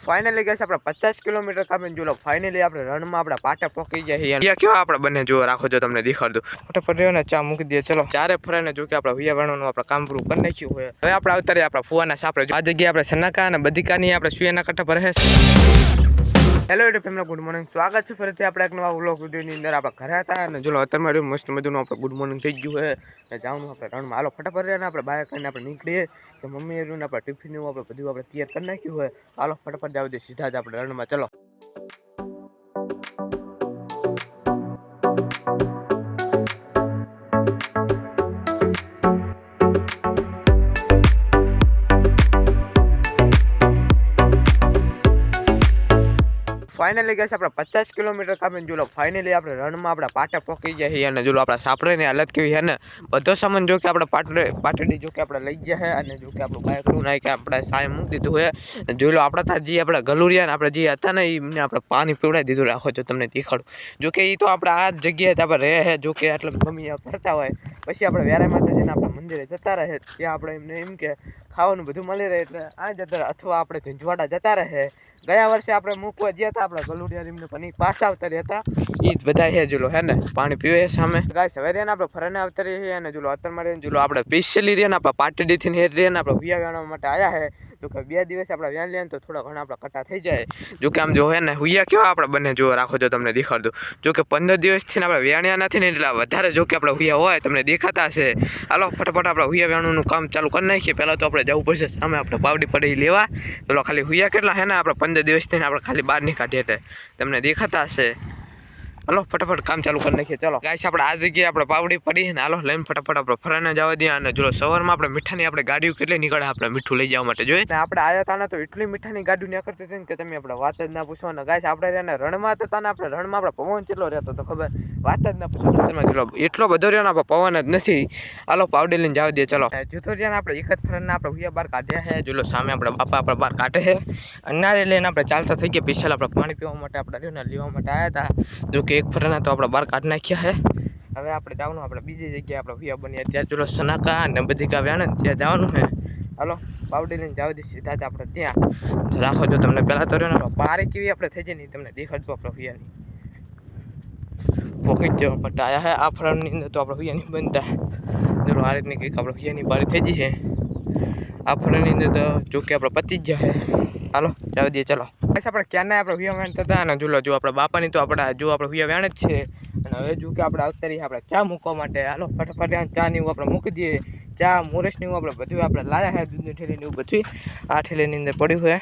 Finally gas આપણે 50 kilometre કાપીને જો ફાઇનલી આપણે રનમાં આપણે પાટા પોકી ગયા છીએ અહીંયા કેવા આપણે બંને જો રાખો જો તમને દેખાડું ફટાફટ રહ્યો ને ચા મૂકી દે ચલો ચારે ફરાને જો કે આપણે વિયા વાળવાનું આપણે કામ પૂરું કરી નાખ્યું હોય હવે આપણે આવતારે આપણા ફુવાના સાપરે આ જગ્યાએ આપણે સનાકા અને બધિકાની આપણે સુયાના કટ્ટા પર રહે hello YouTube family good morning સ્વાગત છે ફરીથી આપણે એક નવા વ્લોગ વિડીયોની અંદર આપણે ઘરે હતા અને જો અત્યારે મસ્ત મજાનું આપણે ગુડ મોર્નિંગ થઈ ગયું છે જવાનું આપણે રણમાં હાલો ફટાફટ રહ્યા ને આપણે બાઇક લઈને આપણે નીકળીએ તો મમ્મી એનું આપણે ટિફિન આપણે બધું આપણે તૈયાર કરી નાખ્યું હોય હાલો ફટાફટ જાવ દે સીધા જ આપણે રણમાં ચલો ફાઇનલી ગેસ આપણે 50 કિલોમીટર કાપીને જો ફાઇનલી આપણે રનમાં આપણે પાટા પોકી ગયા છીએ અને જો આપણા સાપરેની હાલત કેવી છે ને બધો સામાન જો કે આપણે પાટડી જો કે આપણે લઈ ગયા છે અને જો કે આપણું બાઇકનું નાખી કે આપણે સાય મૂકી દીધું છે જોઈ લો આપણે ત્યાં જે આપણે ગલુરિયા ને આપણે જે હતા ને એમને આપણે પાણી પીવડાવી દીધું રાખો છો તમને દેખાડું જો કે એ તો આપણે આ જગ્યાએ આપણે રહે છે જો કે એટલે ગમી ફરતા હોય પછી આપણે વ્યારા માતાજીના આપણા મંદિરે જતા રહે ત્યાં આપણે એમને એમ કે ખાવાનું બધું મળી રહે એટલે આ જતા અથવા આપણે ઝીંઝવાડા જતા રહે ગયા વર્ષે આપણે મૂકવા ગયા હતા આપણે ગલુડિયા એમને પણ પાછા આવતા હતા એ જ બધા છે જુલો હે ને પાણી પીવે સામે ગાય સવારે ને આપણે ફરને આવતા રહીએ અને જુલો અત્યારે જુલો આપણે સ્પેશિયલી રહ્યા ને આપણે પાટડીથી હેર રહ્યા ને આપણે વિયા વેણવા માટે આવ્યા છે જો કે 2 દિવસ આપણે વ્યાન લઈએ તો થોડા ઘણા આપણા કટા થઈ જાય જો કે આમ જો હે ને હુયા કેવા આપણે બંને જો રાખો જો તમને દેખાડું જો કે 15 દિવસથી આપણે વ્યાણ્યા નથી ને એટલે વધારે જો કે આપણે હુયા હોય તમને દેખાતા હશે હાલો ફટાફટ આપણે હુયા વેણવાનું કામ ચાલુ કરી નાખીએ પહેલાં તો આપણે જવું પડશે સામે આપણે પાવડી પડી લેવા તો ખાલી હુયા કેટલા હે ને આપણે 15 દિવસથી આપણે ખાલી બહાર નહીં કાઢીએ એટલે તમને દેખાતા હશે હાલો ફટાફટ કામ ચાલુ કરી નાખીએ ચલો ગાઈસ આપણે આ જગ્યાએ આપણે પાવડી પડી ને હાલો લઈને ફટાફટ આપણે ફરાને જવા દઈએ અને જો સવારમાં આપણે મીઠાની આપણે ગાડીઓ કેટલી નીકળે આપણે મીઠું લઈ જવા માટે જોઈએ આપણે આવ્યા હતા ને તો એટલી મીઠાની ગાડીઓ નીકળતી હતી ને કે તમે આપણે વાત જ ના પૂછો ને ગાઈસ આપણે રહ્યા ને રણમાં હતા ને આપણે રણમાં આપણે પવન કેટલો રહેતો તો ખબર વાત જ ના પૂછો તમે ચલો એટલો બધો રહ્યો ને આપણે પવન જ નથી હાલો પાવડી લઈને જવા દઈએ ચલો જૂતો રહ્યા ને આપણે એક જ ફરાને આપણે હુયા બહાર કાઢ્યા છે જો સામે આપણે બાપા આપણે બહાર કાઢે છે અનારે લઈને આપણે ચાલતા થઈ ગયા સ્પેશિયલ આપણે પાણી પીવા માટે આપણે રહ્યો ને લેવા માટે આવ્યા હતા જો કે એક ફરાના તો આપણે બહાર કાઢી નાખ્યા છે હવે આપણે જવાનું આપણે બીજી જગ્યાએ આપણે વિયા બનીએ ત્યાં ચલો સનાકા અને બધિકા વ્યાને ત્યાં જવાનું છે હાલો પાવડી લઈને જાવ દે સીધા જ આપણે ત્યાં રાખો જો તમને પહેલાં તો રહ્યો ને પારે કેવી આપણે થઈ જાય ને તમને દેખાડતું આપણે વિયાની પોકેટ જેવા પટ્ટા આવ્યા છે આ ફરાની અંદર તો આપણે વિયાની બનતા ચલો આ રીતની કંઈક આપણે વિયાની બારી થઈ જઈ છે આ ફરાની અંદર તો જો કે આપણે પતી જ જાય હાલો જાવ દઈએ ચલો આપણે ક્યાંના આપણે વિયા વેણતા હતા અને જો આપણે બાપાની તો આપણે જો આપણે વિયા વેણ જ છે અને હવે જો કે આપણે આવતા રહીએ આપણે ચા મૂકવા માટે હાલો ફટાફટ ચા ની આપણે મૂકી દઈએ ચા મોરસની આપણે બધું આપણે લાયા છે દૂધની ઠેલીની એવું બધું આ ઠેલીની અંદર પડ્યું છે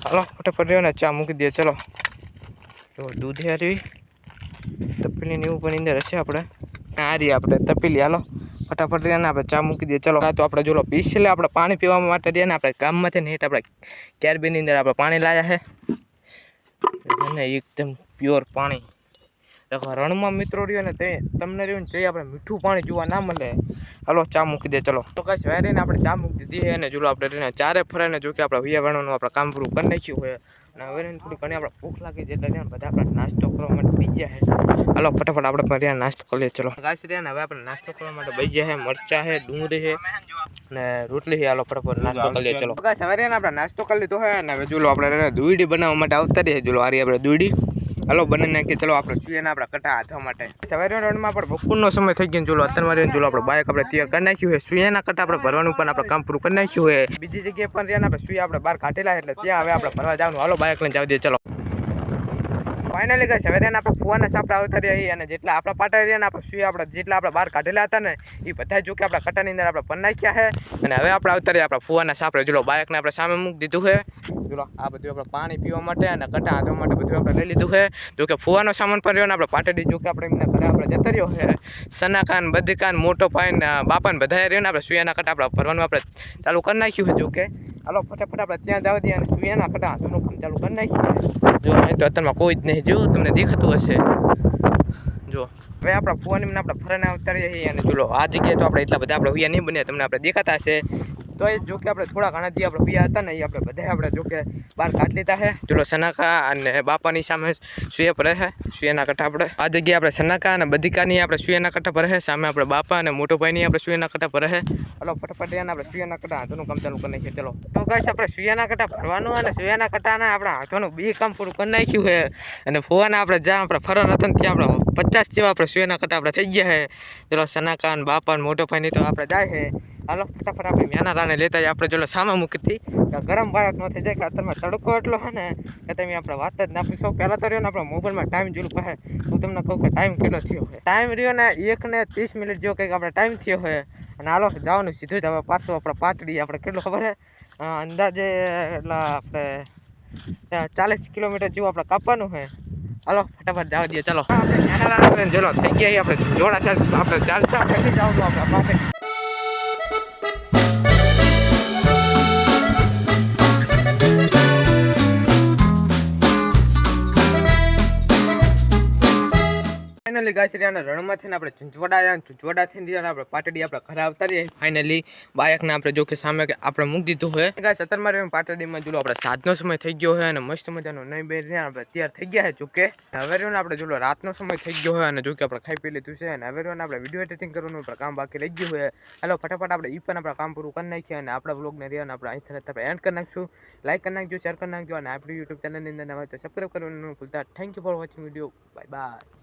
હાલો ફટાફટ રહ્યો ને ચા મૂકી દઈએ ચલો જો દૂધ હારી તપેલીની એવું પણ અંદર હશે આપણે આ રહી આપણે તપેલી હાલો ફટાફટ રહ્યા ને આપણે ચા મૂકી દઈએ ચલો તો આપણે જો પીસલે આપણે પાણી પીવા માટે રહ્યા ને આપણે ગામમાંથી નેટ આપણે કેરબીની અંદર આપણે પાણી લાવ્યા છે ને એકદમ પ્યોર પાણી રણમાં મિત્રો રહ્યો ને તે તમને રહ્યું ને જોઈએ આપણે મીઠું પાણી જોવા ના મળે હાલો ચા મૂકી દે ચલો તો કઈ સવારે આપણે ચા મૂકી દીધી અને જો આપણે રહીને ચારે ફરાને જો કે આપણે વિયા વેણવાનું આપણે કામ પૂરું કરી નાખ્યું હોય અને હવે થોડી ઘણી આપણે ભૂખ લાગી છે એટલે બધા આપણે નાસ્તો કરવા માટે બી ગયા છે હાલો ફટાફટ આપણે રહ્યા નાસ્તો કરી લઈએ ચલો ગાઈસ રહ્યા ને હવે આપણે નાસ્તો કરવા માટે બી ગયા છે મરચા છે ડુંગળી છે અને રોટલી છે હાલો ફટાફટ નાસ્તો કરી લઈએ ચલો ગાઈસ હવે રહ્યા ને આપણે નાસ્તો કરી લીધો છે અને હવે જો આપણે દૂધી બનાવવા માટે આવતા રહીએ જો આ રહી આપણે દૂધી હાલો બને નાખીએ ચલો આપણે સુયાના આપણા કટા હાથવા માટે સવારે રણમાં આપણે બપોરનો સમય થઈ ગયો ચલો અત્યારે જો આપણે બાઇક આપણે તૈયાર કરી નાખ્યું હોય સુયાના કટા આપણે ભરવાનું પણ આપણે કામ પૂરું કરી નાખ્યું હોય બીજી જગ્યાએ પણ રહ્યા આપણે સુયા આપણે બહાર કાઢેલા એટલે ત્યાં હવે આપણે ભરવા જવાનું હાલો બાઇક લઈને જવા દઈએ ચલો ફાઇનલી ગઈ હવે આપણે ફુવાના સાપડા આવતા રહ્યા અને જેટલા આપણા પાટા રહ્યા ને આપણે સુયા આપણે જેટલા આપણે બહાર કાઢેલા હતા ને એ બધા જો કે આપણા કટાની અંદર આપણે પણ નાખ્યા છે અને હવે આપણે આવતા રહ્યા આપણા ફુવાના સાપડે જો બાઇકને આપણે સામે મૂકી દીધું છે જો આ બધું આપણે પાણી પીવા માટે અને કટા હાથવા માટે બધું આપણે લઈ લીધું છે જો કે ફુવાનો સામાન પણ રહ્યો ને આપણે પાટડી જો કે આપણે એમના ઘરે આપણે જતા રહ્યો છે સનાકાન બધિકાન મોટો પાઈન બાપાને બધા રહ્યો ને આપણે સુયાના કટા આપણે ભરવાનું આપણે ચાલુ કરી નાખ્યું છે જો કે હાલો ફટાફટ આપણે ત્યાં જવા દઈએ અને સુયાના કટા હાથવાનું કામ ચાલુ કરી નાખ્યું જો અહીં તો અત્યારમાં કોઈ જ નહીં જો તમને દેખાતું હશે જો હવે આપણા ફોનમાં આપણે ફરાને આવતા રહીએ અને ચલો આ જગ્યાએ તો આપણે એટલા બધા આપણે હુયા નહીં બન્યા તમને આપણે દેખાતા હશે તો એ જો કે આપણે થોડા ઘણા જે આપણે પિયા હતા ને એ આપણે બધા આપણે જો કે બહાર કાઢી લીધા છે. ચલો સનાકા અને બાપાની સામે સુએ પડે છે, સુએના કટ્ટા આપણે આ જગ્યાએ આપણે સનાકા અને બધિકાની આપણે સુએના કટ્ટા ભરે છે, સામે આપણે બાપા અને મોટો ભાઈની આપણે સુએના કટ્ટા ભરે છે. ચલો ફટાફટ એને આપણે સુએના કટ્ટા હાથોનું કામ ચાલુ કરી નાખીએ. ચલો તો ગાઈસ આપણે સુએના કટ્ટા ભરવાનું અને સુએના કટ્ટાને આપણે હાથોનું બી કામ પૂરું કરી નાખ્યું છે. અને ફોવાના આપણે જ્યાં આપણે ફરન હતા ને ત્યાં આપણે 50 જેવા આપણે સુએના કટ્ટા આપણે થઈ ગયા છે. ચલો સનાકા અને બાપા અને મોટો ભાઈની તો આપણે જાય છે. હાલો ફટાફટ આપણે મેના રાને લેતા આપણે ચલો સામા મૂકીથી ગરમ બાળક ન થઈ જાય કે અત્યારમાં તડકો એટલો છે ને કે તમે આપણે વાત જ ના પૂછો. પહેલાં તો રહ્યો ને આપણે મોબાઈલમાં ટાઈમ જોયું પાસે હું તમને કહું કે ટાઈમ કેટલો થયો છે. ટાઈમ રહ્યો ને 1:30 મિનિટ જેવો કંઈક આપણે ટાઈમ થયો છે. અને હાલો જવાનું સીધું જ હવે પાછું આપણે પાટડી આપણે કેટલું ખબર છે અંદાજે એટલા આપણે 40 કિલોમીટર જેવું આપણે કાપવાનું છે. હાલો ફટાફટ જવા દઈએ. ચલો આપણે ચલો થઈ ગયા આપણે જોડા ચાલ આપણે ચાલતા થઈ જવાનું આપણા પાસે. ફાઇનલી ગાઈસ રણમાંથી આપણે ચુંચવડાથી આપણે પાટડી આપણે ઘરે આવતા રહીએ. ફાઇનલી બાયકને આપણે જો કે સામે આપણે મૂકી દીધું હોય ગાઈસ. અત્યારમાં પાટડીમાં જો આપણે સાંજનો સમય થઈ ગયો હોય અને મસ્ત મજાનો નહીં બે આપણે તૈયાર થઈ ગયા છે. જો કે હવે રહ્યો ને આપણે જો રાતનો સમય થઈ ગયો હોય અને જો કે આપણે ખાઈ પી લીધું છે અને હવે રહ્યો ને આપણે વિડીયો એડિટિંગ કરવાનું આપણે કામ બાકી રહી ગયું હોય. હાલો ફટાફટ આપણે પણ આપણે કામ પૂરું કરી નાખીએ અને આપણા વ્લોગને રહ્યા આપણે અહીંથી આપણે એન્ડ કરી નાખશું. લાઈક કરી નાખજો, શેર કરી નાખજો અને આપણી યુટ્યુબ ચેનલની અંદર નવા હોય તો સબસ્ક્રાઈબ કરવાનું ભૂલતા. Thank you for watching video. Bye bye.